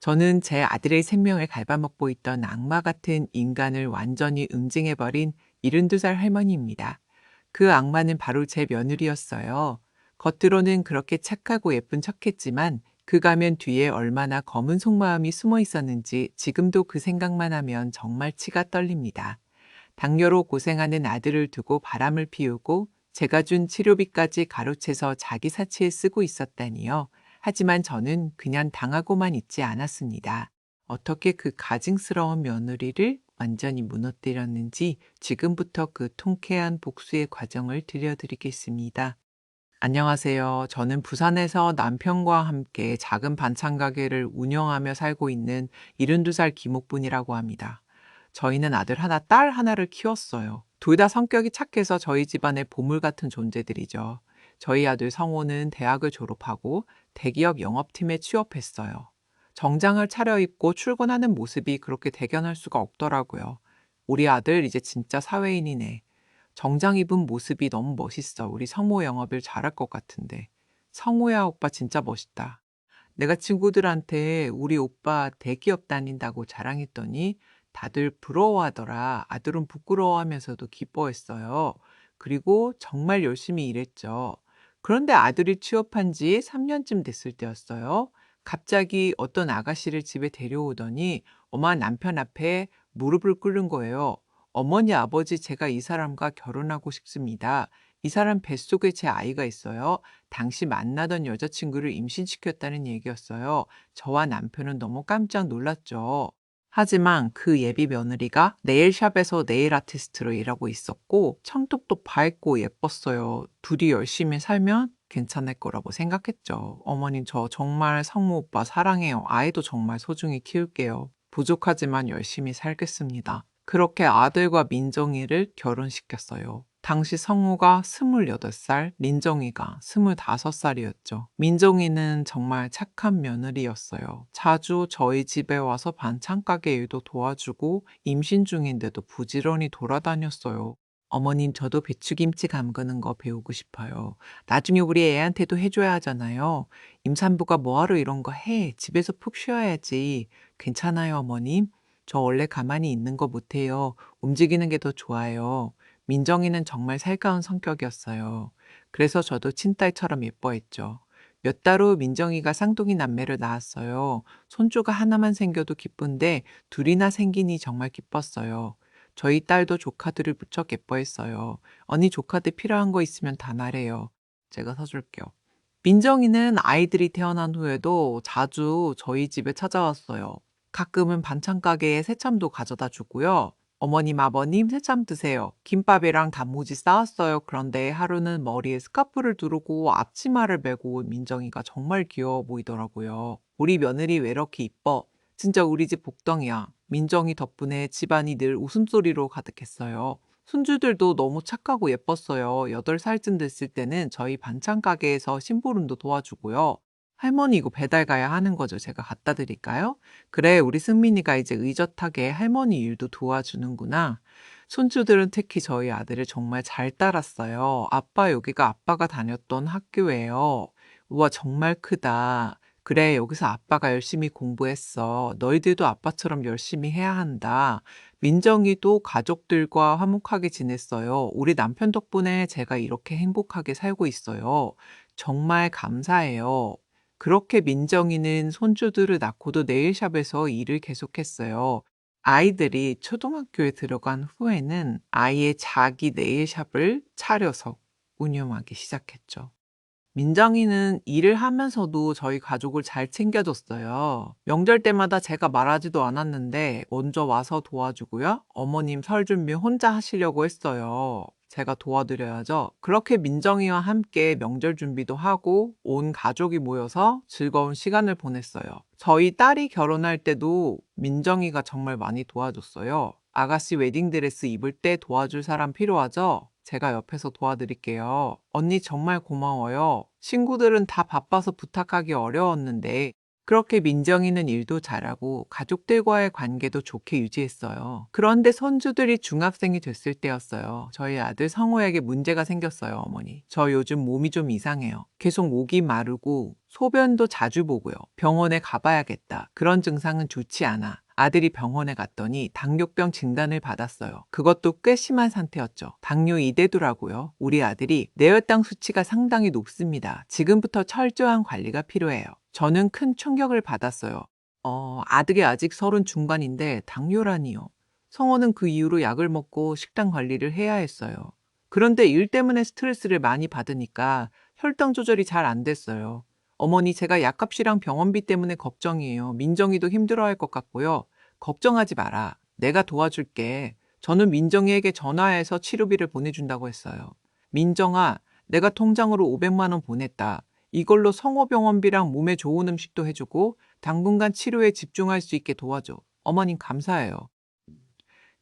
저는 제 아들의 생명을 갉아먹고 있던 악마 같은 인간을 완전히 응징해버린 72살 할머니입니다. 그 악마는 바로 제 며느리였어요. 겉으로는 그렇게 착하고 예쁜 척했지만 그 가면 뒤에 얼마나 검은 속마음이 숨어 있었는지 지금도 그 생각만 하면 정말 치가 떨립니다. 당뇨로 고생하는 아들을 두고 바람을 피우고 제가 준 치료비까지 가로채서 자기 사치에 쓰고 있었다니요. 하지만 저는 그냥 당하고만 있지 않았습니다. 어떻게 그 가증스러운 며느리를 완전히 무너뜨렸는지 지금부터 그 통쾌한 복수의 과정을 들려드리겠습니다. 안녕하세요. 저는 부산에서 남편과 함께 작은 반찬 가게를 운영하며 살고 있는 72살 김옥분이라고 합니다. 저희는 아들 하나, 딸 하나를 키웠어요. 둘 다 성격이 착해서 저희 집안의 보물 같은 존재들이죠. 저희 아들 성호는 대학을 졸업하고 대기업 영업팀에 취업했어요. 정장을 차려입고 출근하는 모습이 그렇게 대견할 수가 없더라고요. 우리 아들 이제 진짜 사회인이네. 정장 입은 모습이 너무 멋있어. 우리 성모 영업일 잘할 것 같은데. 성호야, 오빠 진짜 멋있다. 내가 친구들한테 우리 오빠 대기업 다닌다고 자랑했더니 다들 부러워하더라. 아들은 부끄러워하면서도 기뻐했어요. 그리고 정말 열심히 일했죠. 그런데 아들이 취업한 지 3년쯤 됐을 때였어요. 갑자기 어떤 아가씨를 집에 데려오더니 엄마 남편 앞에 무릎을 꿇는 거예요. 어머니, 아버지, 제가 이 사람과 결혼하고 싶습니다. 이 사람 뱃속에 제 아이가 있어요. 당시 만나던 여자친구를 임신시켰다는 얘기였어요. 저와 남편은 너무 깜짝 놀랐죠. 하지만 그 예비 며느리가 네일샵에서 네일 아티스트로 일하고 있었고 성격도 밝고 예뻤어요. 둘이 열심히 살면 괜찮을 거라고 생각했죠. 어머님, 저 정말 성모 오빠 사랑해요. 아이도 정말 소중히 키울게요. 부족하지만 열심히 살겠습니다. 그렇게 아들과 민정이를 결혼시켰어요. 당시 성우가 28살, 민정이가 25살이었죠. 민정이는 정말 착한 며느리였어요. 자주 저희 집에 와서 반찬 가게 일도 도와주고 임신 중인데도 부지런히 돌아다녔어요. 어머님, 저도 배추김치 담그는 거 배우고 싶어요. 나중에 우리 애한테도 해줘야 하잖아요. 임산부가 뭐하러 이런 거 해? 집에서 푹 쉬어야지. 괜찮아요, 어머님. 저 원래 가만히 있는 거 못해요. 움직이는 게 더 좋아요. 민정이는 정말 살가운 성격이었어요. 그래서 저도 친딸처럼 예뻐했죠. 몇 달 후 민정이가 쌍둥이 남매를 낳았어요. 손주가 하나만 생겨도 기쁜데 둘이나 생기니 정말 기뻤어요. 저희 딸도 조카들을 무척 예뻐했어요. 언니, 조카들 필요한 거 있으면 다 말해요. 제가 사줄게요. 민정이는 아이들이 태어난 후에도 자주 저희 집에 찾아왔어요. 가끔은 반찬 가게에 새참도 가져다 주고요. 어머님, 아버님, 새참 드세요. 김밥이랑 단무지 싸왔어요. 그런데 하루는 머리에 스카프를 두르고 앞치마를 메고 온 민정이가 정말 귀여워 보이더라고요. 우리 며느리 왜 이렇게 이뻐? 진짜 우리 집 복덩이야. 민정이 덕분에 집안이 늘 웃음소리로 가득했어요. 손주들도 너무 착하고 예뻤어요. 8살쯤 됐을 때는 저희 반찬 가게에서 심부름도 도와주고요. 할머니, 이거 배달 가야 하는 거죠. 제가 갖다 드릴까요? 그래, 우리 승민이가 이제 의젓하게 할머니 일도 도와주는구나. 손주들은 특히 저희 아들을 정말 잘 따랐어요. 아빠, 여기가 아빠가 다녔던 학교예요. 우와, 정말 크다. 그래, 여기서 아빠가 열심히 공부했어. 너희들도 아빠처럼 열심히 해야 한다. 민정이도 가족들과 화목하게 지냈어요. 우리 남편 덕분에 제가 이렇게 행복하게 살고 있어요. 정말 감사해요. 그렇게 민정이는 손주들을 낳고도 네일샵에서 일을 계속했어요. 아이들이 초등학교에 들어간 후에는 아예 자기 네일샵을 차려서 운영하기 시작했죠. 민정이는 일을 하면서도 저희 가족을 잘 챙겨줬어요. 명절 때마다 제가 말하지도 않았는데 먼저 와서 도와주고요. 어머님 설 준비 혼자 하시려고 했어요. 제가 도와드려야죠. 그렇게 민정이와 함께 명절 준비도 하고 온 가족이 모여서 즐거운 시간을 보냈어요. 저희 딸이 결혼할 때도 민정이가 정말 많이 도와줬어요. 아가씨 웨딩드레스 입을 때 도와줄 사람 필요하죠? 제가 옆에서 도와드릴게요. 언니 정말 고마워요. 친구들은 다 바빠서 부탁하기 어려웠는데 그렇게 민정이는 일도 잘하고 가족들과의 관계도 좋게 유지했어요. 그런데 손주들이 중학생이 됐을 때였어요. 저희 아들 성호에게 문제가 생겼어요, 어머니. 저 요즘 몸이 좀 이상해요. 계속 목이 마르고 소변도 자주 보고요. 병원에 가봐야겠다. 그런 증상은 좋지 않아. 아들이 병원에 갔더니 당뇨병 진단을 받았어요. 그것도 꽤 심한 상태였죠. 당뇨 2대두라고요. 우리 아들이 뇌혈당 수치가 상당히 높습니다. 지금부터 철저한 관리가 필요해요. 저는 큰 충격을 받았어요. 아들이 아직 30 중반인데 당뇨라니요. 성호는 그 이후로 약을 먹고 식단 관리를 해야 했어요. 그런데 일 때문에 스트레스를 많이 받으니까 혈당 조절이 잘 안 됐어요. 어머니, 제가 약값이랑 병원비 때문에 걱정이에요. 민정이도 힘들어할 것 같고요. 걱정하지 마라. 내가 도와줄게. 저는 민정이에게 전화해서 치료비를 보내준다고 했어요. 민정아, 내가 통장으로 500만 원 보냈다. 이걸로 성호병원비랑 몸에 좋은 음식도 해주고 당분간 치료에 집중할 수 있게 도와줘. 어머님 감사해요.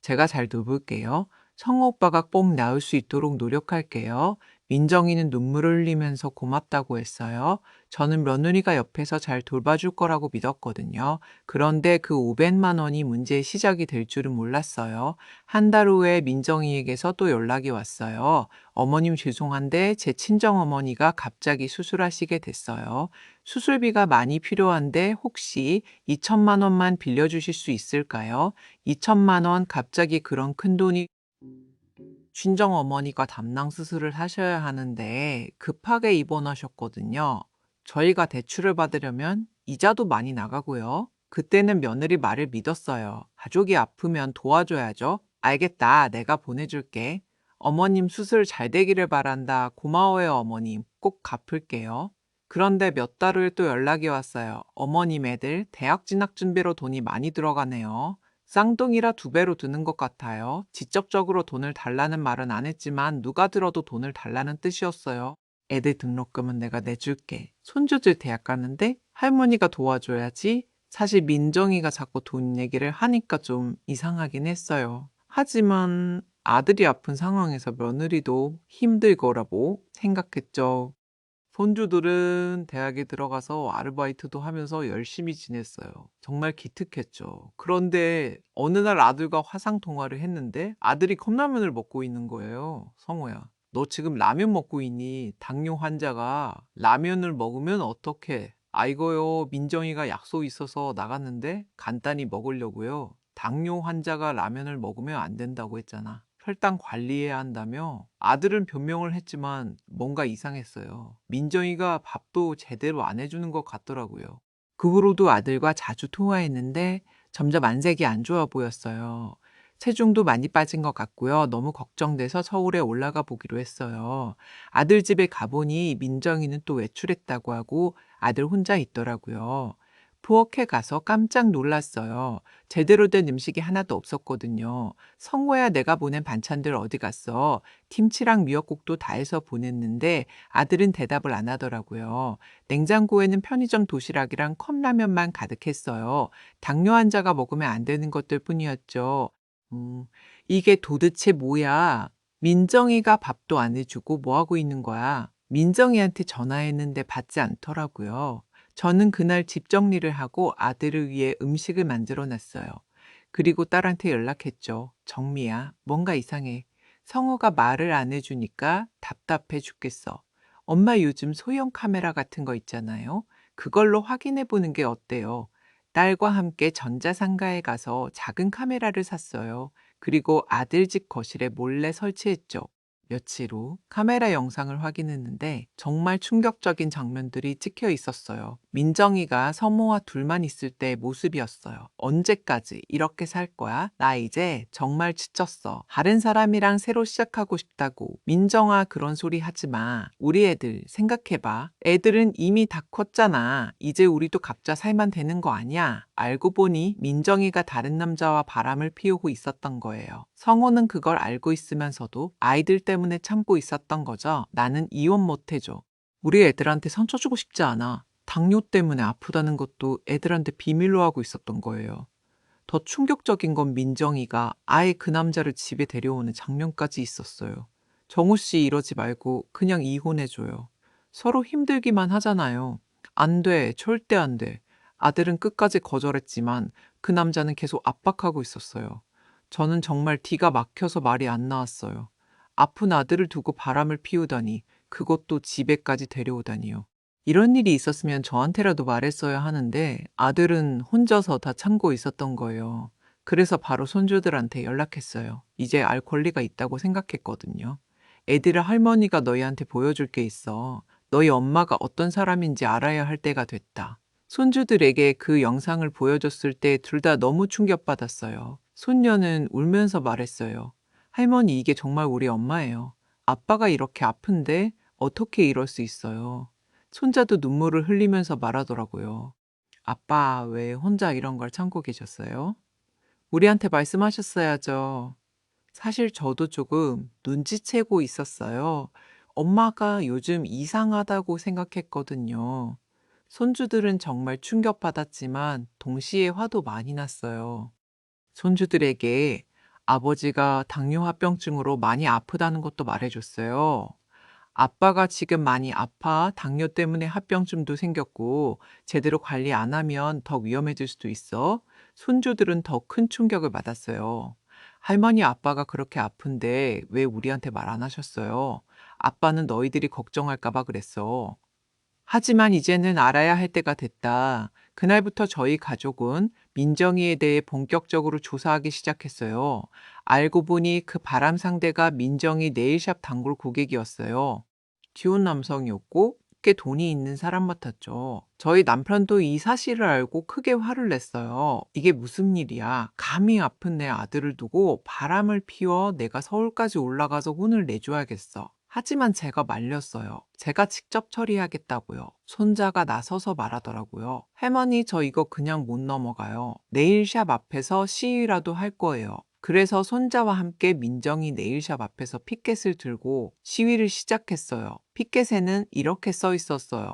제가 잘 돌볼게요. 성호 오빠가 꼭 나을 수 있도록 노력할게요. 민정이는 눈물을 흘리면서 고맙다고 했어요. 저는 며느리가 옆에서 잘 돌봐줄 거라고 믿었거든요. 그런데 그 500만 원이 문제의 시작이 될 줄은 몰랐어요. 한 달 후에 민정이에게서 또 연락이 왔어요. 어머님 죄송한데 제 친정어머니가 갑자기 수술하시게 됐어요. 수술비가 많이 필요한데 혹시 2천만 원만 빌려주실 수 있을까요? 2천만 원 갑자기 그런 큰돈이. 친정어머니가 담낭 수술을 하셔야 하는데 급하게 입원하셨거든요. 저희가 대출을 받으려면 이자도 많이 나가고요. 그때는 며느리 말을 믿었어요. 가족이 아프면 도와줘야죠. 알겠다. 내가 보내줄게. 어머님 수술 잘 되기를 바란다. 고마워요, 어머님. 꼭 갚을게요. 그런데 몇 달 후에 또 연락이 왔어요. 어머님 애들 대학 진학 준비로 돈이 많이 들어가네요. 쌍둥이라 2배로 드는 것 같아요. 직접적으로 돈을 달라는 말은 안 했지만 누가 들어도 돈을 달라는 뜻이었어요. 애들 등록금은 내가 내줄게. 손주들 대학 가는데 할머니가 도와줘야지. 사실 민정이가 자꾸 돈 얘기를 하니까 좀 이상하긴 했어요. 하지만 아들이 아픈 상황에서 며느리도 힘들 거라고 생각했죠. 손주들은 대학에 들어가서 아르바이트도 하면서 열심히 지냈어요. 정말 기특했죠. 그런데 어느 날 아들과 화상 통화를 했는데 아들이 컵라면을 먹고 있는 거예요. 성호야, 너 지금 라면 먹고 있니? 당뇨 환자가 라면을 먹으면 어떡해? 아이고요, 민정이가 약속 있어서 나갔는데 간단히 먹으려고요. 당뇨 환자가 라면을 먹으면 안 된다고 했잖아. 혈당 관리해야 한다며 아들은 변명을 했지만 뭔가 이상했어요. 민정이가 밥도 제대로 안 해주는 것 같더라고요. 그 후로도 아들과 자주 통화했는데 점점 안색이 안 좋아 보였어요. 체중도 많이 빠진 것 같고요. 너무 걱정돼서 서울에 올라가 보기로 했어요. 아들 집에 가보니 민정이는 또 외출했다고 하고 아들 혼자 있더라고요. 부엌에 가서 깜짝 놀랐어요. 제대로 된 음식이 하나도 없었거든요. 성호야, 내가 보낸 반찬들 어디 갔어? 김치랑 미역국도 다 해서 보냈는데 아들은 대답을 안 하더라고요. 냉장고에는 편의점 도시락이랑 컵라면만 가득했어요. 당뇨 환자가 먹으면 안 되는 것들 뿐이었죠. 음, 이게 도대체 뭐야? 민정이가 밥도 안 해주고 뭐 하고 있는 거야? 민정이한테 전화했는데 받지 않더라고요. 저는 그날 집 정리를 하고 아들을 위해 음식을 만들어 놨어요. 그리고 딸한테 연락했죠. 정미야, 뭔가 이상해. 성호가 말을 안 해주니까 답답해 죽겠어. 엄마 요즘 소형 카메라 같은 거 있잖아요. 그걸로 확인해 보는 게 어때요? 딸과 함께 전자상가에 가서 작은 카메라를 샀어요. 그리고 아들 집 거실에 몰래 설치했죠. 며칠 후 카메라 영상을 확인했는데 정말 충격적인 장면들이 찍혀 있었어요. 민정이가 서모와 둘만 있을 때의 모습이었어요. 언제까지 이렇게 살 거야? 나 이제 정말 지쳤어. 다른 사람이랑 새로 시작하고 싶다고. 민정아, 그런 소리 하지 마. 우리 애들 생각해봐. 애들은 이미 다 컸잖아. 이제 우리도 각자 살만 되는 거 아니야? 알고 보니 민정이가 다른 남자와 바람을 피우고 있었던 거예요. 성호는 그걸 알고 있으면서도 아이들 때문에 참고 있었던 거죠. 나는 이혼 못 해줘. 우리 애들한테 상처 주고 싶지 않아. 당뇨 때문에 아프다는 것도 애들한테 비밀로 하고 있었던 거예요. 더 충격적인 건 민정이가 아예 그 남자를 집에 데려오는 장면까지 있었어요. 정우 씨, 이러지 말고 그냥 이혼해줘요. 서로 힘들기만 하잖아요. 안 돼. 절대 안 돼. 아들은 끝까지 거절했지만 그 남자는 계속 압박하고 있었어요. 저는 정말 기가 막혀서 말이 안 나왔어요. 아픈 아들을 두고 바람을 피우다니, 그것도 집에까지 데려오다니요. 이런 일이 있었으면 저한테라도 말했어야 하는데 아들은 혼자서 다 참고 있었던 거예요. 그래서 바로 손주들한테 연락했어요. 이제 알 권리가 있다고 생각했거든요. 애들아, 할머니가 너희한테 보여줄 게 있어. 너희 엄마가 어떤 사람인지 알아야 할 때가 됐다. 손주들에게 그 영상을 보여줬을 때 둘 다 너무 충격받았어요. 손녀는 울면서 말했어요. 할머니, 이게 정말 우리 엄마예요. 아빠가 이렇게 아픈데 어떻게 이럴 수 있어요? 손자도 눈물을 흘리면서 말하더라고요. 아빠, 왜 혼자 이런 걸 참고 계셨어요? 우리한테 말씀하셨어야죠. 사실 저도 조금 눈치채고 있었어요. 엄마가 요즘 이상하다고 생각했거든요. 손주들은 정말 충격받았지만 동시에 화도 많이 났어요. 손주들에게 아버지가 당뇨합병증으로 많이 아프다는 것도 말해줬어요. 아빠가 지금 많이 아파 당뇨 때문에 합병증도 생겼고 제대로 관리 안 하면 더 위험해질 수도 있어. 손주들은 더 큰 충격을 받았어요. 할머니, 아빠가 그렇게 아픈데 왜 우리한테 말 안 하셨어요? 아빠는 너희들이 걱정할까 봐 그랬어. 하지만 이제는 알아야 할 때가 됐다. 그날부터 저희 가족은 민정이에 대해 본격적으로 조사하기 시작했어요. 알고 보니 그 바람 상대가 민정이 네일샵 단골 고객이었어요. 귀여운 남성이었고 꽤 돈이 있는 사람 같았죠. 저희 남편도 이 사실을 알고 크게 화를 냈어요. 이게 무슨 일이야? 감히 아픈 내 아들을 두고 바람을 피워 내가 서울까지 올라가서 혼을 내줘야겠어. 하지만 제가 말렸어요. 제가 직접 처리하겠다고요. 손자가 나서서 말하더라고요. 할머니, 저 이거 그냥 못 넘어가요. 네일샵 앞에서 시위라도 할 거예요. 그래서 손자와 함께 민정이 네일샵 앞에서 피켓을 들고 시위를 시작했어요. 피켓에는 이렇게 써 있었어요.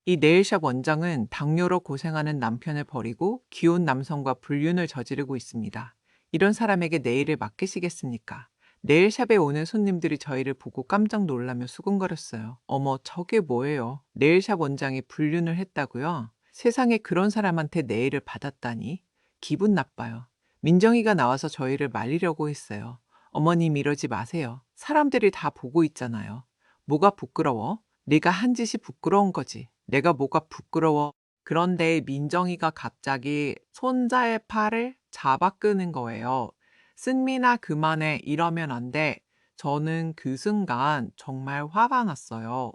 이 네일샵 원장은 당뇨로 고생하는 남편을 버리고 귀여운 남성과 불륜을 저지르고 있습니다. 이런 사람에게 네일을 맡기시겠습니까? 네일샵에 오는 손님들이 저희를 보고 깜짝 놀라며 수군거렸어요. 어머, 저게 뭐예요? 네일샵 원장이 불륜을 했다고요? 세상에, 그런 사람한테 네일을 받았다니? 기분 나빠요. 민정이가 나와서 저희를 말리려고 했어요. 어머님, 이러지 마세요. 사람들이 다 보고 있잖아요. 뭐가 부끄러워? 네가 한 짓이 부끄러운 거지. 내가 뭐가 부끄러워? 그런데 민정이가 갑자기 손자의 팔을 잡아 끄는 거예요. 승민아, 그만해. 이러면 안 돼. 저는 그 순간 정말 화가 났어요.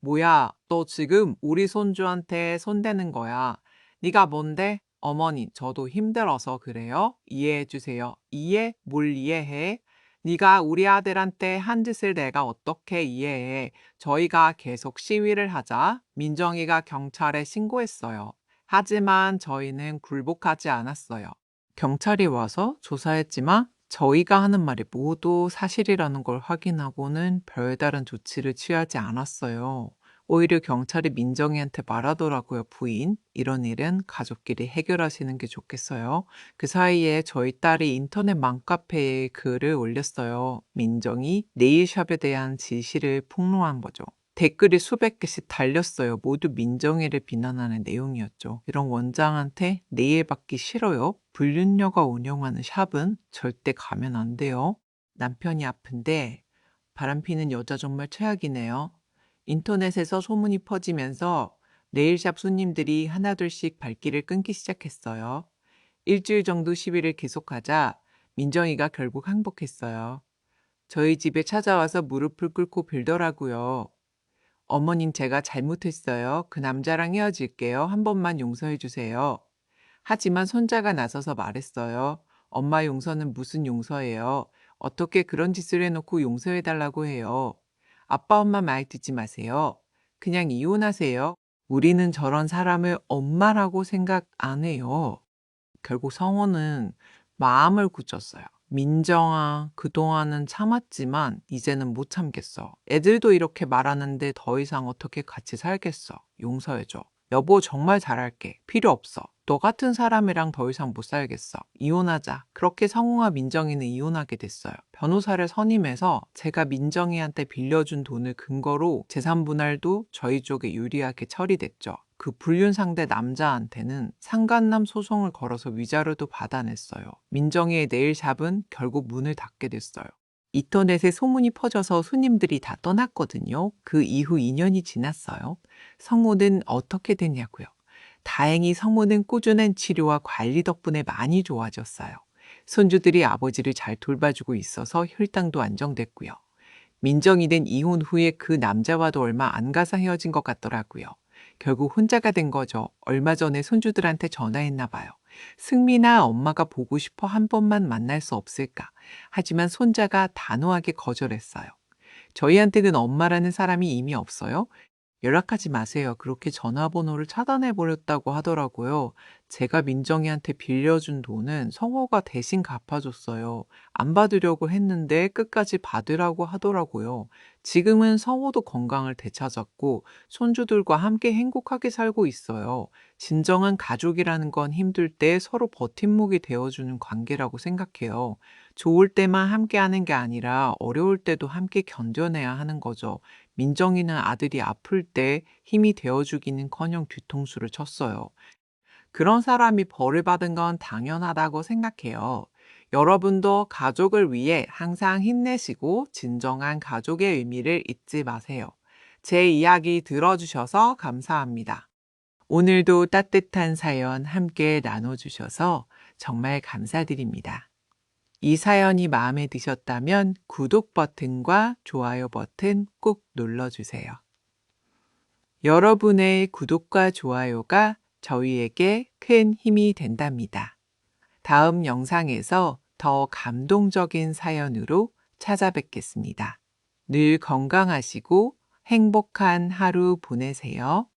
뭐야, 너 지금 우리 손주한테 손대는 거야. 네가 뭔데? 어머니, 저도 힘들어서 그래요. 이해해 주세요. 이해? 뭘 이해해? 네가 우리 아들한테 한 짓을 내가 어떻게 이해해? 저희가 계속 시위를 하자 민정이가 경찰에 신고했어요. 하지만 저희는 굴복하지 않았어요. 경찰이 와서 조사했지만 저희가 하는 말이 모두 사실이라는 걸 확인하고는 별다른 조치를 취하지 않았어요. 오히려 경찰이 민정이한테 말하더라고요. 부인, 이런 일은 가족끼리 해결하시는 게 좋겠어요. 그 사이에 저희 딸이 인터넷 맘카페에 글을 올렸어요. 민정이 네일샵에 대한 지시를 폭로한 거죠. 댓글이 수백 개씩 달렸어요. 모두 민정이를 비난하는 내용이었죠. 이런 원장한테 네일 받기 싫어요. 불륜녀가 운영하는 샵은 절대 가면 안 돼요. 남편이 아픈데 바람피는 여자 정말 최악이네요. 인터넷에서 소문이 퍼지면서 네일샵 손님들이 하나둘씩 발길을 끊기 시작했어요. 일주일 정도 시위를 계속하자 민정이가 결국 항복했어요. 저희 집에 찾아와서 무릎을 꿇고 빌더라고요. 어머님, 제가 잘못했어요. 그 남자랑 헤어질게요. 한 번만 용서해 주세요. 하지만 손자가 나서서 말했어요. 엄마, 용서는 무슨 용서예요? 어떻게 그런 짓을 해놓고 용서해 달라고 해요? 아빠, 엄마 말 듣지 마세요. 그냥 이혼하세요. 우리는 저런 사람을 엄마라고 생각 안 해요. 결국 성호는 마음을 굳혔어요. 민정아, 그동안은 참았지만 이제는 못 참겠어. 애들도 이렇게 말하는데 더 이상 어떻게 같이 살겠어. 용서해줘. 여보, 정말 잘할게. 필요 없어. 너 같은 사람이랑 더 이상 못 살겠어. 이혼하자. 그렇게 성우와 민정이는 이혼하게 됐어요. 변호사를 선임해서 제가 민정이한테 빌려준 돈을 근거로 재산 분할도 저희 쪽에 유리하게 처리됐죠. 그 불륜 상대 남자한테는 상간남 소송을 걸어서 위자료도 받아냈어요. 민정이의 네일샵은 결국 문을 닫게 됐어요. 인터넷에 소문이 퍼져서 손님들이 다 떠났거든요. 그 이후 2년이 지났어요. 성우는 어떻게 됐냐고요. 다행히 성우는 꾸준한 치료와 관리 덕분에 많이 좋아졌어요. 손주들이 아버지를 잘 돌봐주고 있어서 혈당도 안정됐고요. 민정이는 이혼 후에 그 남자와도 얼마 안 가서 헤어진 것 같더라고요. 결국 혼자가 된 거죠. 얼마 전에 손주들한테 전화했나 봐요. 승민아, 엄마가 보고 싶어 한 번만 만날 수 없을까? 하지만 손자가 단호하게 거절했어요. 저희한테는 엄마라는 사람이 이미 없어요. 연락하지 마세요. 그렇게 전화번호를 차단해 버렸다고 하더라고요. 제가 민정이한테 빌려준 돈은 성호가 대신 갚아줬어요. 안 받으려고 했는데 끝까지 받으라고 하더라고요. 지금은 성호도 건강을 되찾았고 손주들과 함께 행복하게 살고 있어요. 진정한 가족이라는 건 힘들 때 서로 버팀목이 되어주는 관계라고 생각해요. 좋을 때만 함께하는 게 아니라 어려울 때도 함께 견뎌내야 하는 거죠. 민정이는 아들이 아플 때 힘이 되어주기는커녕 뒤통수를 쳤어요. 그런 사람이 벌을 받은 건 당연하다고 생각해요. 여러분도 가족을 위해 항상 힘내시고 진정한 가족의 의미를 잊지 마세요. 제 이야기 들어주셔서 감사합니다. 오늘도 따뜻한 사연 함께 나눠주셔서 정말 감사드립니다. 이 사연이 마음에 드셨다면 구독 버튼과 좋아요 버튼 꼭 눌러주세요. 여러분의 구독과 좋아요가 저희에게 큰 힘이 된답니다. 다음 영상에서 더 감동적인 사연으로 찾아뵙겠습니다. 늘 건강하시고 행복한 하루 보내세요.